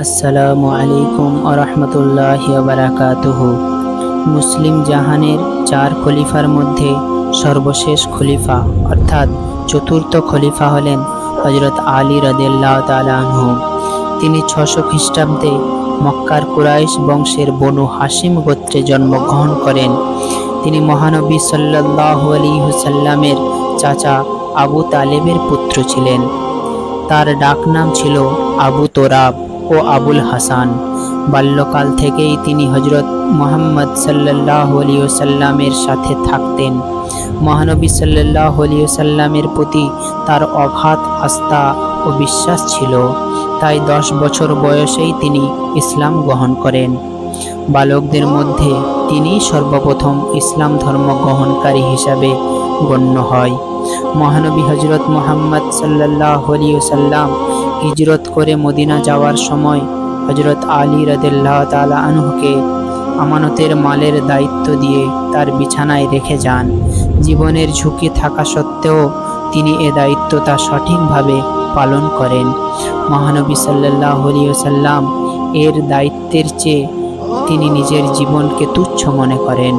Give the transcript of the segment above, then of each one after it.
আসসালামু আলাইকুম ওয়া রাহমাতুল্লাহি ওয়া বারাকাতুহু। মুসলিম জাহানের 4 খলিফার মধ্যে সর্বশেষ খলিফা অর্থাৎ চতুর্থ খলিফা হলেন হযরত আলী রাদিয়াল্লাহু তাআলা আনহু। তিনি 600 খ্রিস্টাব্দে মক্কার কুরাইশ বংশের বনু হাশিম গোত্রে জন্মগ্রহণ করেন। তিনি মহানবী সাল্লাল্লাহু আলাইহি ওয়াসাল্লামের চাচা আবু তালেবের পুত্র ছিলেন। তার ডাকনাম ছিল আবু তোরাব ও আবুল হাসান। বাল্যকাল থেকেই তিনি হযরত মুহাম্মদ সাল্লাল্লাহু আলাইহি ওয়াসাল্লামের সাথে থাকতেন। মহানবী সাল্লাল্লাহু আলাইহি ওয়াসাল্লামের প্রতি তার অগাধ আস্থা ও বিশ্বাস ছিল। তাই 10 বছর বয়সেই তিনি ইসলাম গ্রহণ করেন। বালকদের মধ্যে তিনি সর্বপ্রথম ইসলাম ধর্ম গ্রহণকারী হিসাবে গণ্য হয়। মহানবী হযরত মুহাম্মদ সাল্লাল্লাহু আলাইহি ওয়াসাল্লাম হিজরত করে মদিনা যাওয়ার সময় হযরত আলী রাদিয়াল্লাহু তাআলা আনহুকে আমানতের মালের দায়িত্ব দিয়ে তার বিছানায় রেখে যান। জীবনের ঝুঁকি থাকা সত্ত্বেও তিনি এ দায়িত্বটা সঠিকভাবে পালন করেন। মহানবী সাল্লাল্লাহু আলাইহি ওয়াসাল্লাম এর দায়িত্বের চেয়ে তিনি নিজের জীবনকে তুচ্ছ মনে করেন।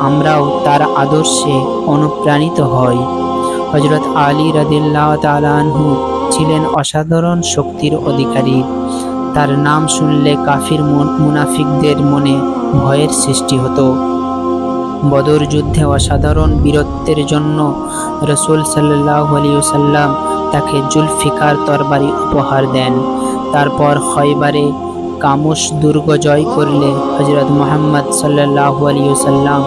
আমরাও তার আদর্শে অনুপ্রাণিত হই। হযরত আলী রাদিয়াল্লাহু তাআলা আনহু ছিলেন অসাধারণ শক্তির অধিকারী। তার নাম শুনলে কাফির মুনাফিকদের মনে ভয়ের সৃষ্টি হতো। বদর যুদ্ধে অসাধারণ বীরত্বের জন্য রাসূল সাল্লাল্লাহু আলাইহি ওয়াসাল্লাম তাকে জুলফিকার তরবারি উপহার দেন। তারপর খয়বারে কামুস দুর্গ জয় করলে হযরত মুহাম্মদ সাল্লাল্লাহু আলাইহি ওয়াসাল্লাম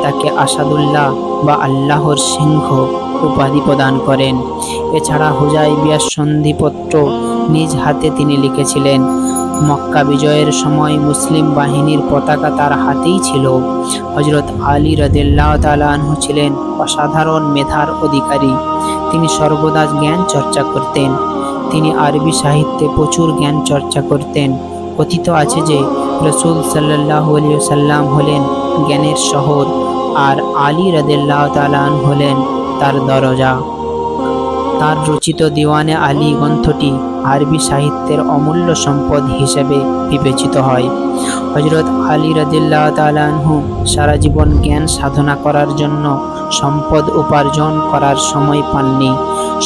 তাকে আসাদুল্লাহ বা আল্লাহর সিংহ উপাধি প্রদান করেন। এছাড়া হুদায়বিয়ার সন্ধিপত্র নিজ হাতে তিনি লিখেছিলেন। মক্কা বিজয়ের সময় মুসলিম বাহিনীর পতাকা তার হাতেই ছিল। হযরত আলী রাদিয়াল্লাহু তাআলা আনহু ছিলেন অসাধারণ মেধার অধিকারী। তিনি সর্বদা জ্ঞান চর্চা করতেন। তিনি আরবি সাহিত্যে প্রচুর জ্ঞান চর্চা করতেন। কথিত আছে যে রাসূল সাল্লাল্লাহু আলাইহি ওয়াসাল্লাম হলেন জ্ঞানের শহর আর আলী রাদিয়াল্লাহু তাআলা আনহু হলেন তার দরজা। তার রচিত দিওয়ানে আলী গ্রন্থটি আরবি সাহিত্যের অমূল্য সম্পদ হিসেবে বিবেচিত হয়। হযরত আলী রাদিয়াল্লাহু তাআলা আনহু সারা জীবন জ্ঞান সাধনা করার জন্য সম্পদ উপার্জন করার সময় পাননি।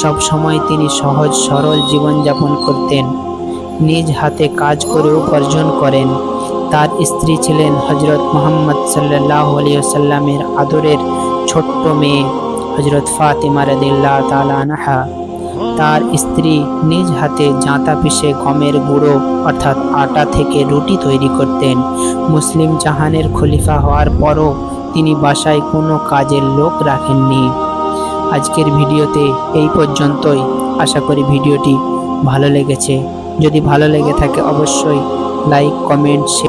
সব সময় তিনি সহজ সরল জীবনযাপন করতেন। নিজ হাতে কাজ করে উপার্জন করেন। তার স্ত্রী ছিলেন হযরত মুহাম্মদ সাল্লাল্লাহু আলাইহি ওয়াসাল্লামের আদরের ছোট্ট মেয়ে হযরত ফাতিমা রাদিয়াল্লাহু তাআলা আনহা। তার স্ত্রী নিজ হাতে জাঁতা পিষে গমের গুঁড়ো অর্থাৎ আটা থেকে রুটি তৈরি করতেন। মুসলিম জাহানের খলিফা হওয়ার পরও তিনি বাসায় কোনো কাজের লোক রাখেননি। আজকের ভিডিওতে এই পর্যন্তই। আশা করি ভিডিওটি ভালো লেগেছে। যদি ভালো লেগে থাকে অবশ্যই লাইক, কমেন্ট, শেয়ার